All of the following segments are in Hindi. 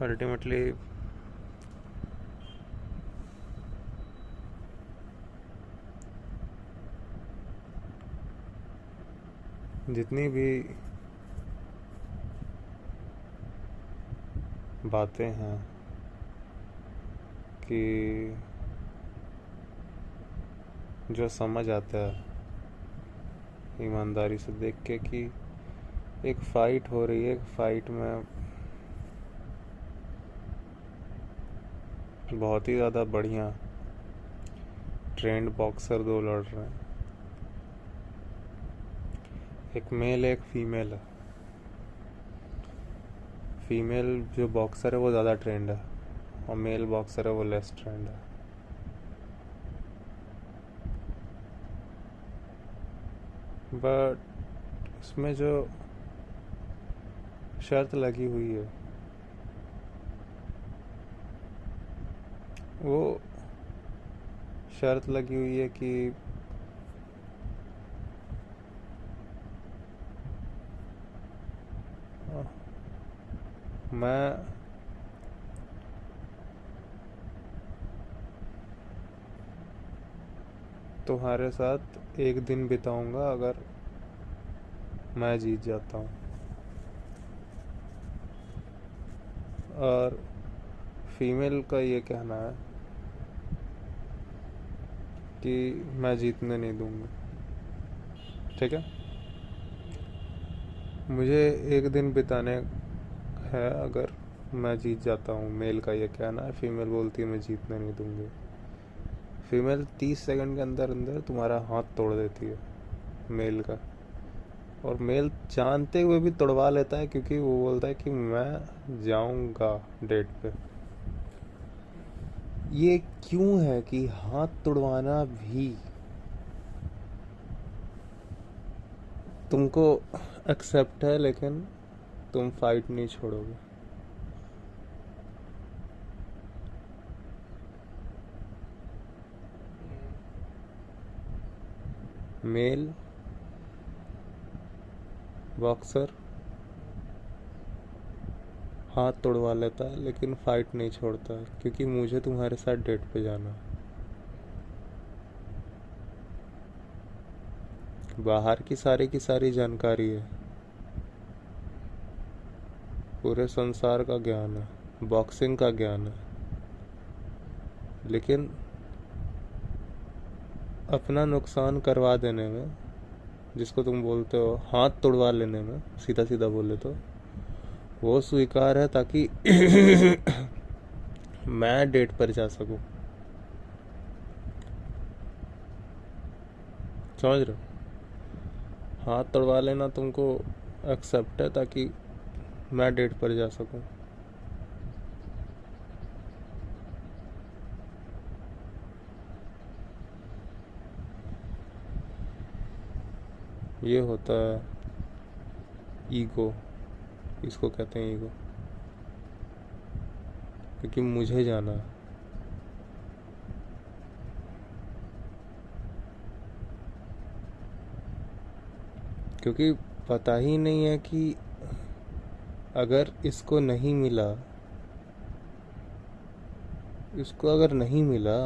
अल्टीमेटली जितनी भी बातें हैं कि जो समझ आता है ईमानदारी से देख के कि एक फ़ाइट हो रही है, एक फ़ाइट में बहुत ही ज़्यादा बढ़िया ट्रेंड बॉक्सर दो लड़ रहे हैं, एक मेल एक फीमेल है। फीमेल जो बॉक्सर है वो ज़्यादा ट्रेंड है और मेल बॉक्सर है वो लेस ट्रेंड है। बट उसमें जो शर्त लगी हुई है वो शर्त लगी हुई है कि मैं तुम्हारे साथ एक दिन बिताऊंगा अगर मैं जीत जाता हूँ, और फीमेल का ये कहना है कि मैं जीतने नहीं दूंगी। ठीक है, मुझे एक दिन बिताने है अगर मैं जीत जाता हूँ, मेल का ये कहना है। फीमेल बोलती है मैं जीतने नहीं दूंगी। फीमेल 30 सेकंड के अंदर अंदर तुम्हारा हाथ तोड़ देती है मेल का, और मेल जानते हुए भी तोड़वा लेता है क्योंकि वो बोलता है कि मैं जाऊंगा डेट पे। ये क्यों है कि हाथ तोड़वाना भी तुमको एक्सेप्ट है लेकिन तुम फाइट नहीं छोड़ोगे? मेल बॉक्सर हाथ तोड़वा लेता है लेकिन फाइट नहीं छोड़ता है क्योंकि मुझे तुम्हारे साथ डेट पे जाना है। बाहर की सारी जानकारी है, पूरे संसार का ज्ञान है, बॉक्सिंग का ज्ञान है, लेकिन अपना नुकसान करवा देने में, जिसको तुम बोलते हो हाथ तोड़वा लेने में, सीधा सीधा बोले तो वो स्वीकार है ताकि मैं डेट पर जा सकूं। समझ रहे हो? हाथ तोड़वा लेना तुमको एक्सेप्ट है ताकि मैं डेट पर जा सकूं। ये होता है ईगो, इसको कहते हैं ईगो, क्योंकि मुझे जाना है। क्योंकि पता ही नहीं है कि अगर इसको नहीं मिला, इसको अगर नहीं मिला,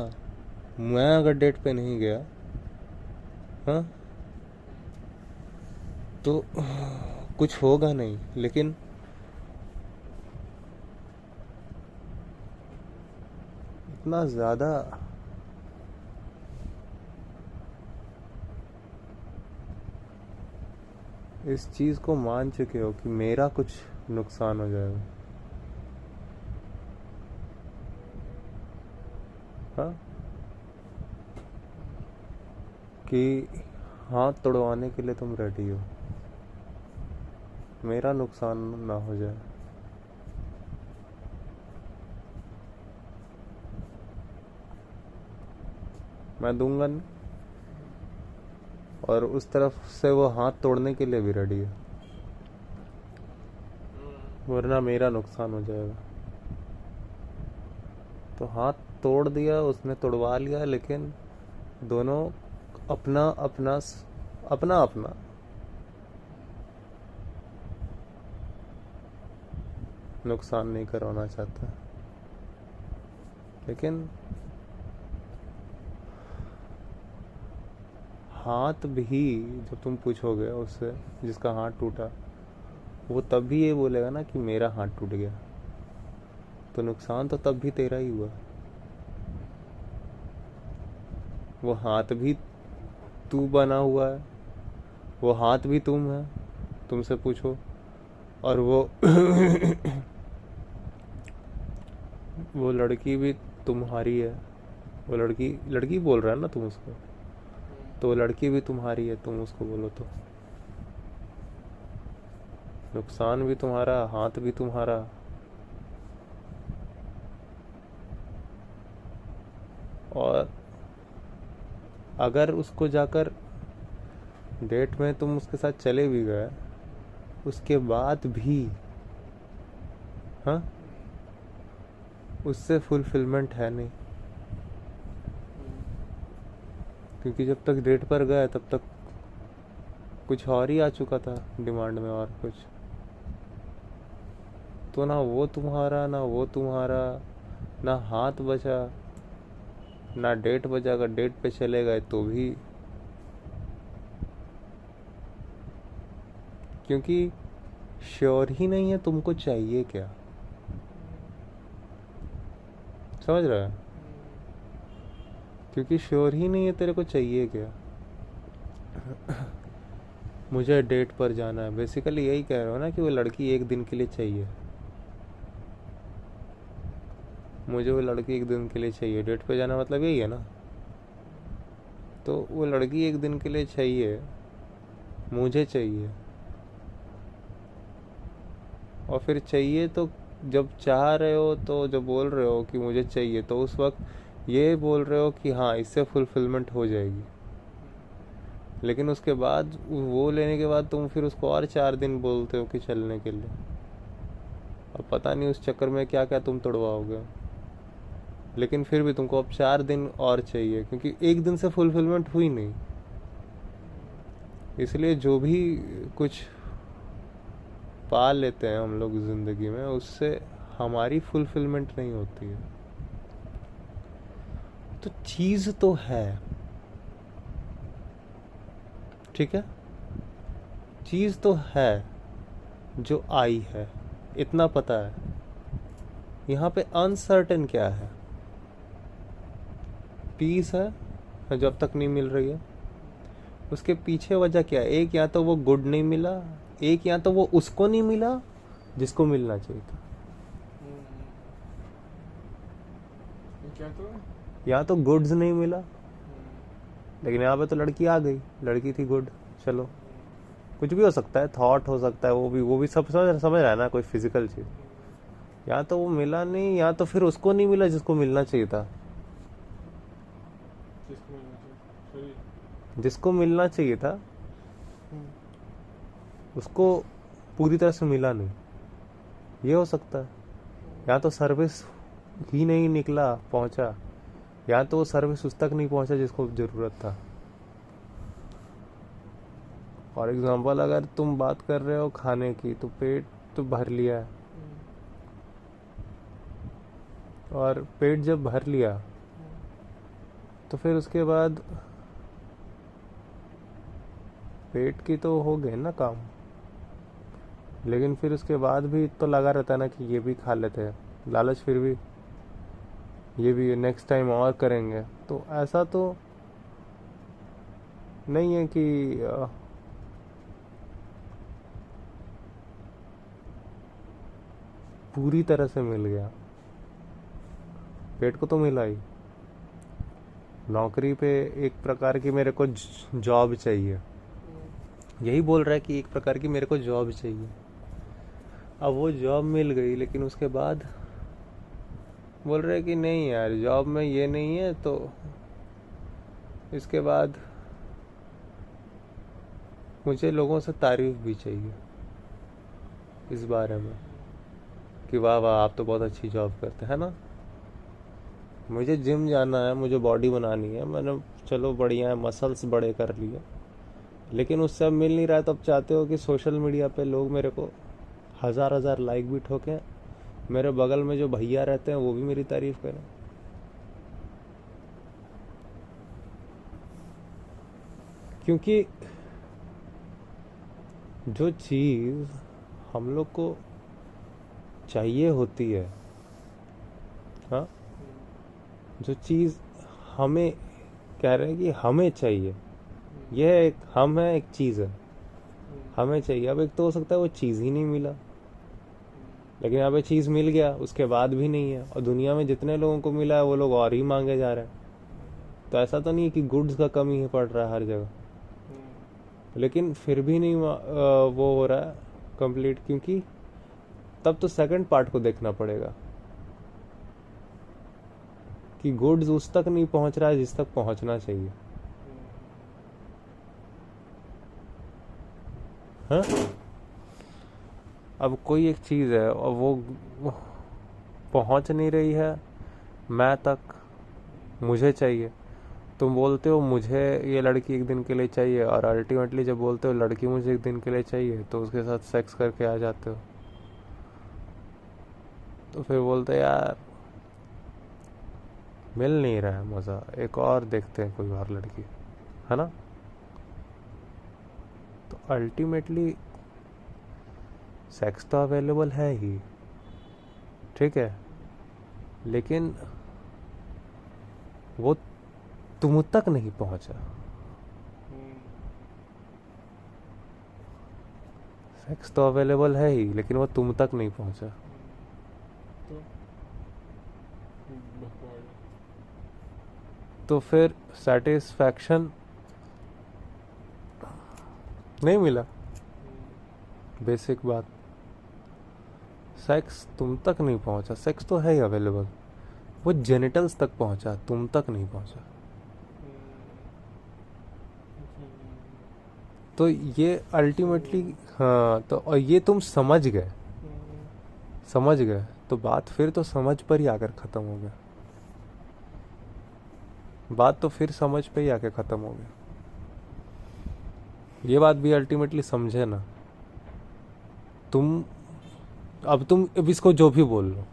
मैं अगर डेट पे नहीं गया, हाँ, तो कुछ होगा नहीं। लेकिन इतना ज़्यादा इस चीज़ को मान चुके हो कि मेरा कुछ नुकसान हो जाएगा, हाँ, कि हाथ तोड़वाने के लिए तुम रेडी हो, मेरा नुकसान ना हो जाए। मैं दूंगा नहीं, और उस तरफ से वो हाथ तोड़ने के लिए भी रेडी है, वरना मेरा नुकसान हो जाएगा। तो हाथ तोड़ दिया उसने, तोड़वा लिया, लेकिन दोनों अपना अपना अपना अपना नुकसान नहीं करवाना चाहता, लेकिन हाथ भी जब तुम पूछोगे उससे जिसका हाथ टूटा, वो तब भी ये बोलेगा ना कि मेरा हाथ टूट गया, तो नुकसान तो तब भी तेरा ही हुआ। वो हाथ भी तू बना हुआ है, वो हाथ भी तुम है, तुमसे पूछो। और वो लड़की भी तुम्हारी है। वो लड़की लड़की बोल रहा है ना तुम उसको, तो वो लड़की भी तुम्हारी है, तुम उसको बोलो तो। नुकसान भी तुम्हारा, हाथ भी तुम्हारा। और अगर उसको जाकर डेट में तुम उसके साथ चले भी गए, उसके बाद भी हाँ, उससे फुलफिलमेंट है नहीं, क्योंकि जब तक डेट पर गए तब तक कुछ और ही आ चुका था डिमांड में, और कुछ। तो ना वो तुम्हारा, ना वो तुम्हारा, ना हाथ बचा, ना डेट बचा। अगर डेट पे चले गए तो भी, क्योंकि श्योर ही नहीं है तुमको चाहिए क्या। समझ रहा है? क्योंकि श्योर ही नहीं है तेरे को चाहिए क्या। मुझे डेट पर जाना है, बेसिकली यही कह रहा हो ना कि वो लड़की एक दिन के लिए चाहिए। मुझे वो लड़की एक दिन के लिए चाहिए, डेट पे जाना मतलब यही है ना। तो वो लड़की एक दिन के लिए चाहिए, मुझे चाहिए। और फिर चाहिए तो जब चाह रहे हो, तो जब बोल रहे हो कि मुझे चाहिए, तो उस वक्त ये बोल रहे हो कि हाँ इससे फुलफिलमेंट हो जाएगी। लेकिन उसके बाद वो लेने के बाद तुम फिर उसको और 4 दिन बोलते हो कि चलने के लिए। अब पता नहीं उस चक्कर में क्या क्या तुम तोड़वाओगे, लेकिन फिर भी तुमको अब 4 दिन और चाहिए, क्योंकि एक दिन से फुलफिलमेंट हुई नहीं। इसलिए जो भी कुछ पा लेते हैं हम लोग जिंदगी में, उससे हमारी फुलफिलमेंट नहीं होती है। तो चीज तो है, ठीक है, चीज तो है जो आई है, इतना पता है। यहाँ पे अनसर्टेन क्या है? पीस है जब तक नहीं मिल रही है। उसके पीछे वजह क्या है? एक, या तो वो गुड नहीं मिला, एक या तो वो उसको नहीं मिला जिसको मिलना चाहिए था। क्या तो या तो गुड्स नहीं मिला, लेकिन यहाँ पे तो लड़की आ गई, लड़की थी गुड, चलो कुछ भी हो सकता है, थॉट हो सकता है, वो भी सब समझ रहा है ना, कोई फिजिकल चीज। या तो वो मिला नहीं, या तो फिर उसको नहीं मिला जिसको मिलना चाहिए था। किसको मिलना चाहिए? सही। जिसको मिलना चाहिए था उसको पूरी तरह से मिला नहीं, ये हो सकता है। या तो सर्विस ही नहीं निकला, पहुंचा, या तो वो सर्विस उस तक नहीं पहुंचा जिसको जरूरत था। फॉर एग्जाम्पल, अगर तुम बात कर रहे हो खाने की, तो पेट तो भर लिया है, और पेट जब भर लिया तो फिर उसके बाद पेट की तो हो गए ना काम, लेकिन फिर उसके बाद भी तो लगा रहता है ना कि ये भी खा लेते हैं, लालच फिर भी, ये भी नेक्स्ट टाइम और करेंगे। तो ऐसा तो नहीं है कि पूरी तरह से मिल गया। पेट को तो मिला ही। नौकरी पे एक प्रकार की मेरे को जॉब चाहिए, यही बोल रहा है कि एक प्रकार की मेरे को जॉब चाहिए। अब वो जॉब मिल गई, लेकिन उसके बाद बोल रहे कि नहीं यार जॉब में ये नहीं है, तो इसके बाद मुझे लोगों से तारीफ भी चाहिए इस बारे में कि वाह वाह आप तो बहुत अच्छी जॉब करते हैं ना। मुझे जिम जाना है, मुझे बॉडी बनानी है, मैंने चलो बढ़िया है, मसल्स बड़े कर लिए, लेकिन उससे अब मिल नहीं रहा है। तो अब चाहते हो कि सोशल मीडिया पे लोग मेरे को 1000 लाइक भी ठोकें, मेरे बगल में जो भैया रहते हैं वो भी मेरी तारीफ करें। क्योंकि जो चीज़ हम लोग को चाहिए होती है, हाँ, जो चीज़ हमें कह रहे हैं कि हमें चाहिए, यह एक हम है, एक चीज़ है, हमें चाहिए। अब एक तो हो सकता है वो चीज़ ही नहीं मिला, लेकिन यहाँ पे चीज़ मिल गया, उसके बाद भी नहीं है, और दुनिया में जितने लोगों को मिला है वो लोग और ही मांगे जा रहे हैं। तो ऐसा तो नहीं है कि गुड्स का कमी ही पड़ रहा है हर जगह, लेकिन फिर भी नहीं वो हो रहा है कंप्लीट, क्योंकि तब तो सेकंड पार्ट को देखना पड़ेगा कि गुड्स उस तक नहीं पहुंच रहा है जिस तक पहुंचना चाहिए। हाँ, अब कोई एक चीज़ है और वो पहुंच नहीं रही है मैं तक, मुझे चाहिए। तुम बोलते हो मुझे ये लड़की एक दिन के लिए चाहिए, और अल्टीमेटली जब बोलते हो लड़की मुझे एक दिन के लिए चाहिए तो उसके साथ सेक्स करके आ जाते हो। तो फिर बोलते यार मिल नहीं रहा है मज़ा, एक और देखते हैं कोई और लड़की, है ना। तो अल्टीमेटली सेक्स तो अवेलेबल है ही, ठीक है, लेकिन वो तुम तक नहीं पहुंचा। सेक्स तो अवेलेबल है ही, लेकिन वो तुम तक नहीं पहुंचा। तो बकवास। तो फिर सेटिस्फैक्शन नहीं मिला। बेसिक बात, सेक्स तुम तक नहीं पहुंचा, सेक्स तो है ही अवेलेबल, वो जेनिटल्स तक पहुंचा, तुम तक नहीं पहुंचा। तो ये अल्टीमेटली, हाँ, तो और ये तुम समझ गए, समझ गए, तो बात फिर तो समझ पर ही आकर ख़त्म हो गया, बात तो फिर समझ पे ही आके ख़त्म हो गया। ये बात भी अल्टीमेटली समझे ना तुम। अब इसको जो भी बोल लो,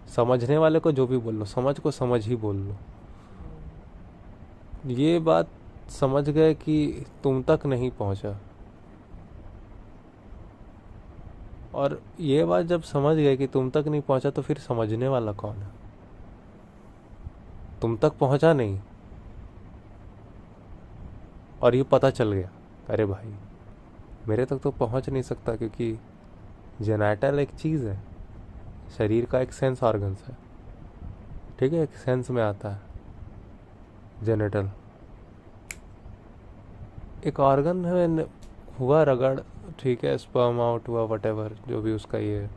समझने वाले को जो भी बोल लो, समझ को समझ ही बोल लो। ये बात समझ गए कि तुम तक नहीं पहुंचा, और ये बात जब समझ गए कि तुम तक नहीं पहुंचा, तो फिर समझने वाला कौन है। तुम तक पहुंचा नहीं, और ये पता चल गया अरे भाई मेरे तक तो पहुंच नहीं सकता, क्योंकि जेनाइटल एक चीज़ है, शरीर का एक सेंस ऑर्गन्स है, ठीक है, एक सेंस में आता है जेनिटल, एक ऑर्गन है, हुआ रगड़, ठीक है, स्पर्म आउट हुआ, वटेवर जो भी उसका ये है।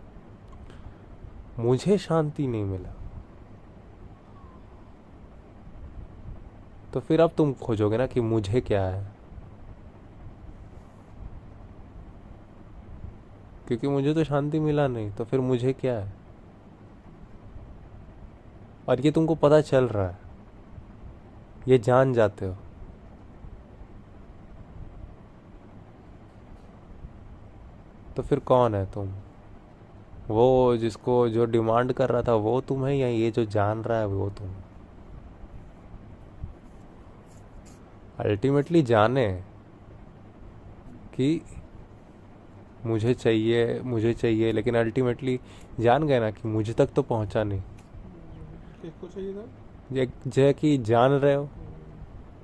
मुझे शांति नहीं मिला, तो फिर अब तुम खोजोगे ना कि मुझे क्या है, क्योंकि मुझे तो शांति मिला नहीं, तो फिर मुझे क्या है। और ये तुमको पता चल रहा है, ये जान जाते हो, तो फिर कौन है तुम। वो जिसको जो डिमांड कर रहा था वो तुम है, या ये जो जान रहा है वो तुम। अल्टीमेटली जाने कि मुझे चाहिए, मुझे चाहिए, लेकिन अल्टीमेटली जान गए ना कि मुझे तक तो पहुंचा नहीं। किसको चाहिए था? एक जो है कि जान रहे हो,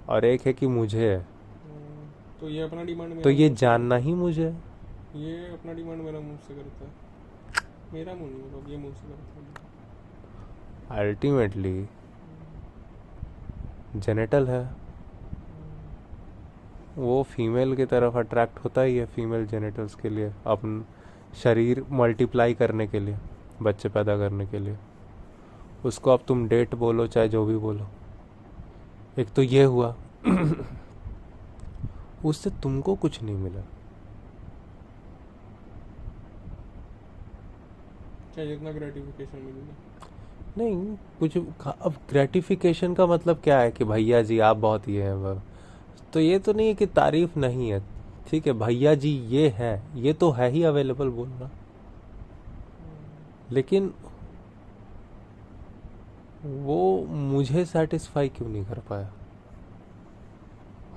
और एक है कि मुझे है, तो ये अपना डिमांड तो ये जानना ही मुझे है। ये अपना डिमांड मेरा मुंह से करता है, मेरा मुंह नहीं, मतलब ये मुंह से करता है। अल्टीमेटली जेनिटल है, वो फीमेल की तरफ अट्रैक्ट होता ही है, फीमेल जेनिटल्स के लिए, अपन शरीर मल्टीप्लाई करने के लिए, बच्चे पैदा करने के लिए। उसको अब तुम डेट बोलो चाहे जो भी बोलो, एक तो ये हुआ उससे तुमको कुछ नहीं मिला, चाहे जितना ग्रेटिफिकेशन मिलेगा नहीं कुछ। अब ग्रेटिफिकेशन का मतलब क्या है कि भैया जी आप बहुत ये हैं वह, तो ये तो नहीं है कि तारीफ नहीं है, ठीक है, भैया जी ये है, ये तो है ही अवेलेबल बोलना, लेकिन वो मुझे सेटिस्फाई क्यों नहीं कर पाया?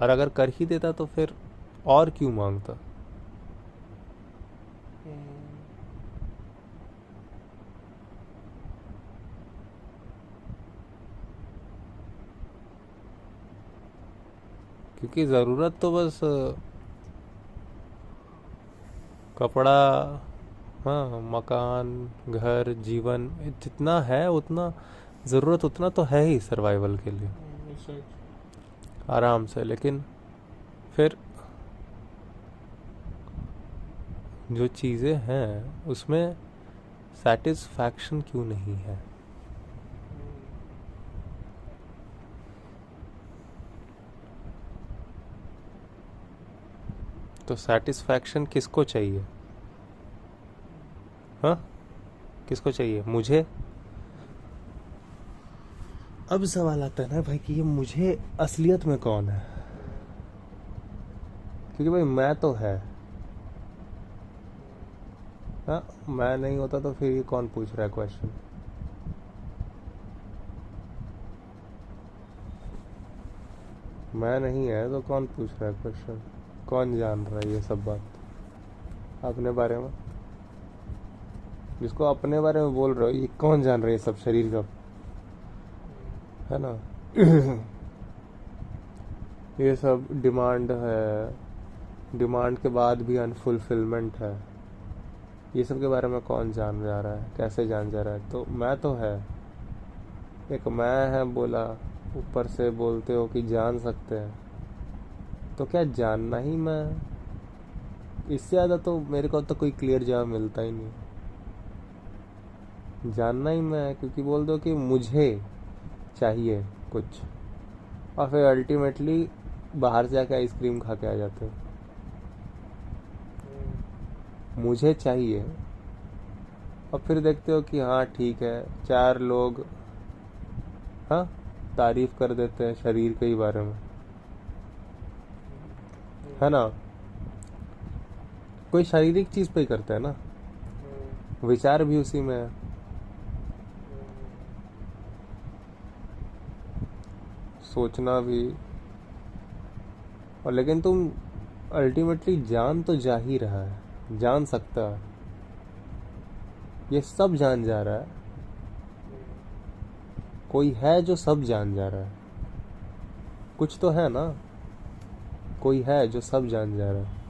और अगर कर ही देता तो फिर और क्यों मांगता? क्योंकि ज़रूरत तो बस कपड़ा, हाँ, मकान, घर, जीवन, जितना है उतना ज़रूरत उतना तो है ही सर्वाइवल के लिए, आराम से। लेकिन फिर जो चीज़ें हैं उसमें सेटिस्फैक्शन क्यों नहीं है? तो सेटिस्फैक्शन किसको चाहिए? हाँ, किसको चाहिए? मुझे। अब सवाल आता है ना भाई कि ये मुझे असलियत में कौन है? क्योंकि भाई मैं तो है, हाँ, मैं नहीं होता तो फिर ये कौन पूछ रहा है क्वेश्चन? मैं नहीं है तो कौन पूछ रहा है क्वेश्चन? कौन जान रहा है ये सब बात अपने बारे में? जिसको अपने बारे में बोल रहे हो ये कौन जान रहा है ये सब शरीर का, है ना? ये सब डिमांड है, डिमांड के बाद भी अनफुलफिलमेंट है, ये सब के बारे में कौन जान जा रहा है? कैसे जान जा रहा है? तो मैं तो है, एक मैं है बोला, ऊपर से बोलते हो कि जान सकते हैं, तो क्या जानना ही मैं? इससे ज़्यादा तो मेरे को तो कोई क्लियर जवाब मिलता ही नहीं। जानना ही मैं, क्योंकि बोल दो कि मुझे चाहिए कुछ, और फिर अल्टीमेटली बाहर से आके आइसक्रीम खा के आ जाते हो। मुझे चाहिए, और फिर देखते हो कि हाँ ठीक है, 4 लोग, हाँ, तारीफ कर देते हैं शरीर के ही बारे में, है ना? कोई शारीरिक चीज़ पे ही करता है ना, विचार भी उसी में है। सोचना भी, और लेकिन तुम अल्टीमेटली जान तो जा ही रहा है, जान सकता है, ये सब जान जा रहा है। कोई है जो सब जान जा रहा है, कुछ तो है ना, कोई है जो सब जान जा रहा है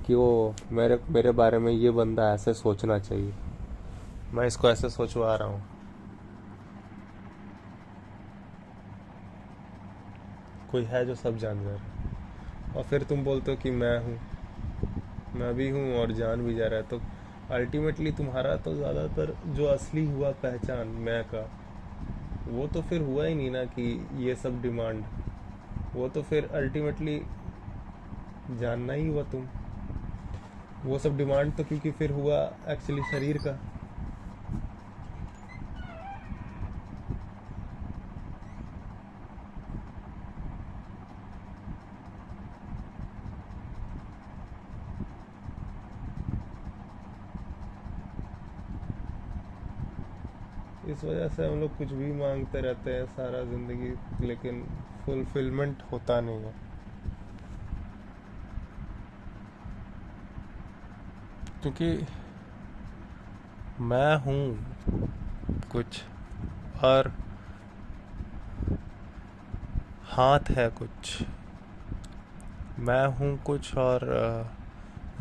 कि वो मेरे मेरे बारे में ये बंदा ऐसे सोचना चाहिए, मैं इसको ऐसे सोचवा रहा हूँ। कोई है जो सब जान जा रहा है, और फिर तुम बोलते हो कि मैं हूँ, मैं भी हूँ और जान भी जा रहा है। तो अल्टीमेटली तुम्हारा तो ज़्यादातर जो असली हुआ पहचान मैं का, वो तो फिर हुआ ही नहीं ना कि ये सब डिमांड, वो तो फिर अल्टीमेटली जानना ही हुआ तुम। वो सब डिमांड तो क्योंकि फिर हुआ एक्चुअली शरीर का। इस वजह से हम लोग कुछ भी मांगते रहते हैं सारा ज़िंदगी, लेकिन फुलफिलमेंट होता नहीं है। क्योंकि मैं हूँ कुछ, और हाथ है कुछ, मैं हूँ कुछ और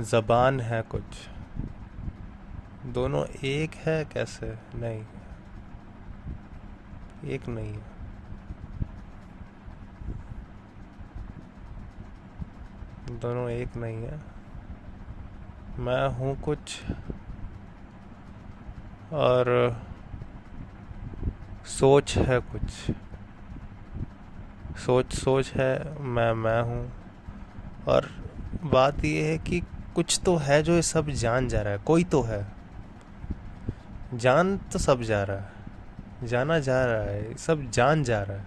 ज़बान है कुछ, दोनों एक है कैसे? नहीं, एक नहीं है। दोनों एक नहीं है। मैं हूँ कुछ और सोच है कुछ, सोच है, मैं हूँ। और बात ये है कि कुछ तो है जो ये सब जान जा रहा है, कोई तो है, जान तो सब जा रहा है, जाना जा रहा है, सब जान जा रहा है।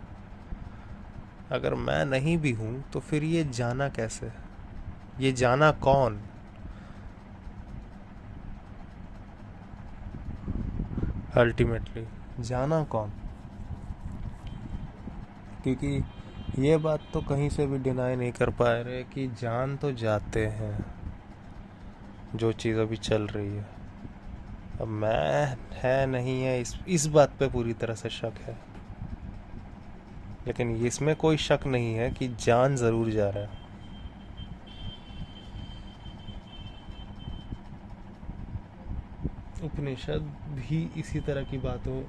अगर मैं नहीं भी हूँ तो फिर ये जाना कैसे? ये जाना कौन? अल्टीमेटली जाना कौन? क्योंकि ये बात तो कहीं से भी डिनाई नहीं कर पा रहे कि जान तो जाते हैं जो चीज़ अभी चल रही है। अब मैं है नहीं है इस बात पे पूरी तरह से शक है, लेकिन इसमें कोई शक नहीं है कि जान ज़रूर जा रहा है। उपनिषद भी इसी तरह की बातों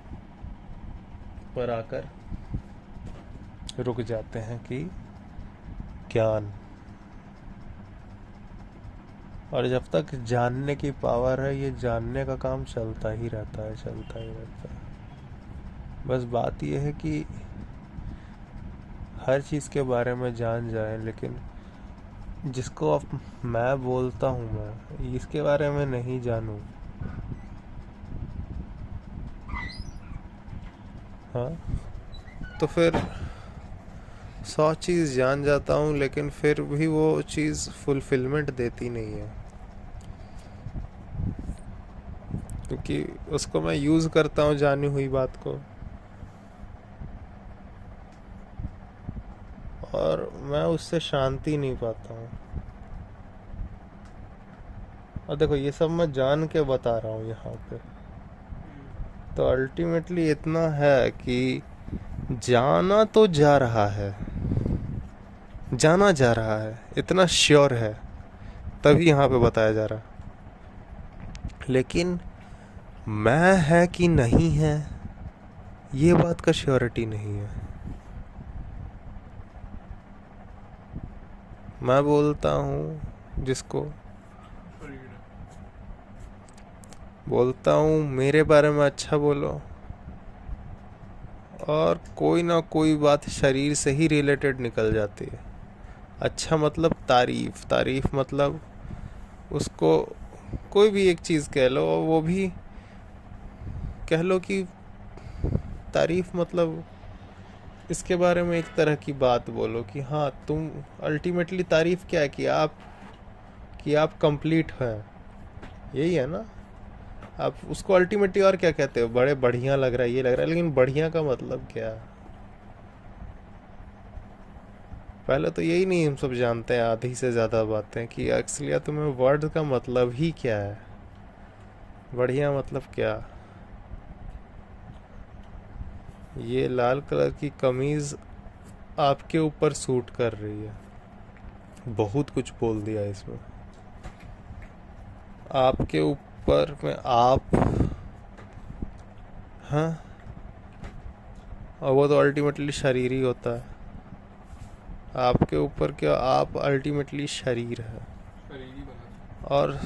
पर आकर रुक जाते हैं कि ज्ञान, और जब तक जानने की पावर है ये जानने का काम चलता ही रहता है, चलता ही रहता है। बस बात यह है कि हर चीज़ के बारे में जान जाए, लेकिन जिसको अब मैं बोलता हूँ मैं इसके बारे में नहीं जानूँ, हाँ, तो फिर 100 चीज़ जान जाता हूँ लेकिन फिर भी वो चीज़ फुलफिलमेंट देती नहीं है, क्योंकि उसको मैं यूज़ करता हूँ जानी हुई बात को, और मैं उससे शांति नहीं पाता हूँ। और देखो ये सब मैं जान के बता रहा हूँ यहाँ पे, तो अल्टीमेटली इतना है कि जाना तो जा रहा है, जाना जा रहा है, इतना श्योर है, तभी यहाँ पे बताया जा रहा है। लेकिन मैं है कि नहीं है ये बात का श्योरिटी नहीं है। मैं बोलता हूँ जिसको बोलता हूँ मेरे बारे में अच्छा बोलो, और कोई ना कोई बात शरीर से ही रिलेटेड निकल जाती है। अच्छा मतलब तारीफ, तारीफ मतलब उसको कोई भी एक चीज़ कह लो, वो भी कह लो कि तारीफ मतलब इसके बारे में एक तरह की बात बोलो कि हाँ तुम, अल्टीमेटली तारीफ क्या है कि आप कंप्लीट हैं, यही है ना। आप उसको अल्टीमेटली और क्या कहते हो, बड़े बढ़िया लग रहा है, ये लग रहा है, लेकिन बढ़िया का मतलब क्या है? पहले तो यही नहीं हम सब जानते हैं आधी से ज़्यादा बातें कि एक्चुअली तुम्हें वर्ड का मतलब ही क्या है, बढ़िया मतलब क्या। ये लाल कलर की कमीज़ आपके ऊपर सूट कर रही है, बहुत कुछ बोल दिया इसमें। आपके ऊपर में आप, हाँ, और वो तो अल्टीमेटली शरीर ही होता है। आपके ऊपर क्या, आप अल्टीमेटली शरीर है, और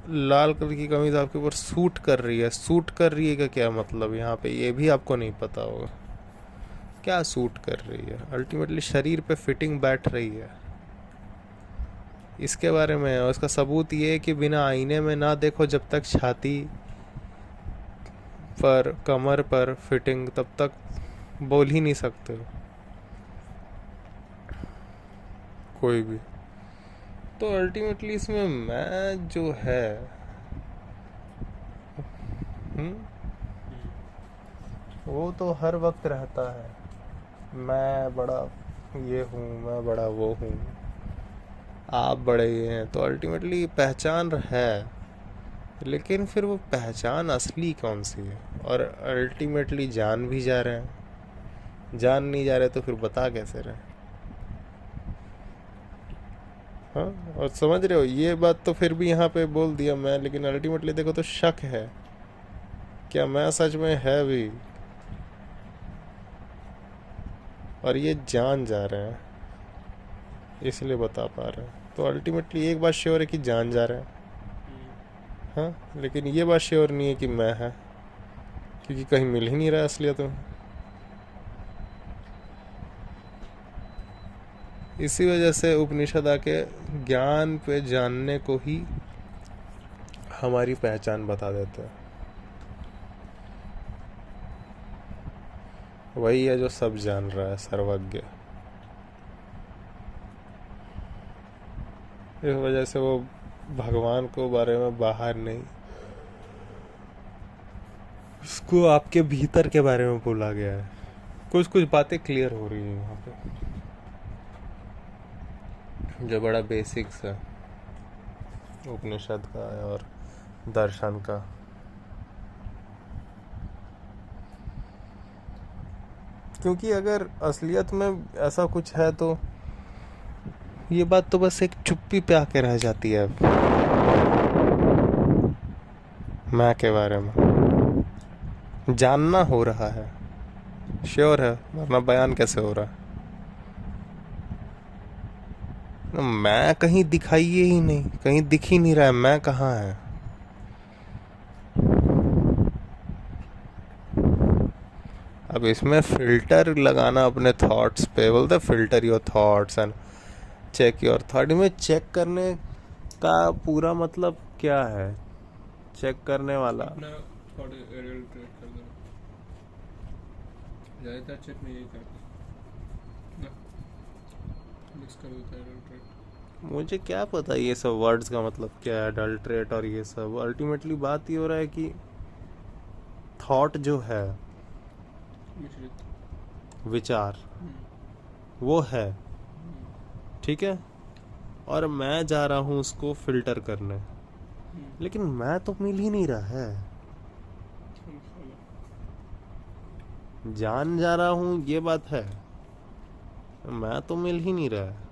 लाल कलर की कमीज आपके ऊपर सूट कर रही है। सूट कर रही है का क्या मतलब यहाँ पे, ये भी आपको नहीं पता होगा क्या सूट कर रही है। अल्टीमेटली शरीर पे फिटिंग बैठ रही है, इसके बारे में है। और इसका सबूत ये है कि बिना आईने में ना देखो जब तक छाती पर, कमर पर फिटिंग, तब तक बोल ही नहीं सकते हो कोई भी। तो अल्टीमेटली इसमें मैं जो है, वो तो हर वक्त रहता है। मैं बड़ा ये हूँ, मैं बड़ा वो हूँ, आप बड़े ये हैं, तो अल्टीमेटली पहचान है, लेकिन फिर वो पहचान असली कौन सी है? और अल्टीमेटली जान भी जा रहे हैं, जान नहीं जा रहे तो फिर बता कैसे रहे? हाँ, और समझ रहे हो ये बात तो फिर भी यहाँ पे बोल दिया मैं, लेकिन अल्टीमेटली देखो तो शक है, क्या मैं सच में है भी, और ये जान जा रहे हैं इसलिए बता पा रहे हैं। तो अल्टीमेटली एक बात श्योर है कि जान जा रहे हैं, हाँ, लेकिन ये बात श्योर नहीं है कि मैं है, क्योंकि कहीं मिल ही नहीं रहा असलियत में। इसी वजह से उपनिषद आके ज्ञान पे जानने को ही हमारी पहचान बता देते हैं। वही है जो सब जान रहा है, सर्वज्ञ। इस वजह से वो भगवान को बारे में बाहर नहीं, उसको आपके भीतर के बारे में बोला गया है। कुछ कुछ बातें क्लियर हो रही हैं यहाँ पे, जो बड़ा बेसिक्स है उपनिषद का और दर्शन का। क्योंकि अगर असलियत में ऐसा कुछ है तो ये बात तो बस एक चुप्पी पे आके रह जाती है मैं के बारे में। जानना हो रहा है, श्योर है, वरना बयान कैसे हो रहा है। मैं कहीं दिखाइए ही नहीं, कहीं दिख ही नहीं रहा है, मैं कहाँ है। अब इसमें फिल्टर लगाना अपने थॉट्स पे, बोलते filter your thoughts and check your thought. में चेक करने का पूरा मतलब क्या है? चेक करने वाला अपना थॉट एडल्ट्रेट कर दो। ज़्यादातर चेक में यही करते ना, मिक्स कर देता है एडल्ट्रेट। मुझे क्या पता ये सब वर्ड्स का मतलब क्या है, अडल्ट्रेट और ये सब। अल्टीमेटली बात ये हो रहा है कि थॉट जो है, मिश्रित विचार, वो है, ठीक है, और मैं जा रहा हूँ उसको फिल्टर करने, लेकिन मैं तो मिल ही नहीं रहा है। जान जा रहा हूँ ये बात है, मैं तो मिल ही नहीं रहा है।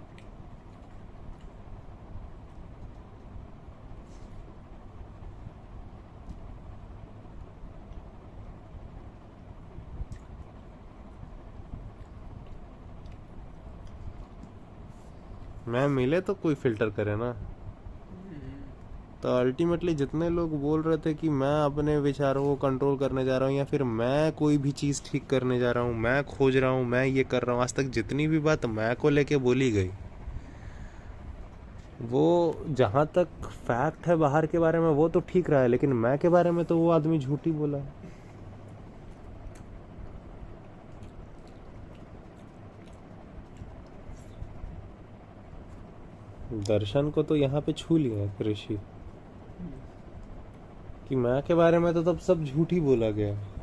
मैं मिले तो कोई फिल्टर करे ना। तो अल्टीमेटली जितने लोग बोल रहे थे कि मैं अपने विचारों को कंट्रोल करने जा रहा हूँ, या फिर मैं कोई भी चीज़ ठीक करने जा रहा हूँ, मैं खोज रहा हूँ, मैं ये कर रहा हूँ, आज तक जितनी भी बात मैं को लेके बोली गई, वो जहाँ तक फैक्ट है बाहर के बारे में वो तो ठीक रहा है, लेकिन मैं के बारे में तो वो आदमी झूठी बोला है। दर्शन को तो यहाँ पे छू लिया है ऋषि कि मैं के बारे में तो तब सब झूठी बोला गया है।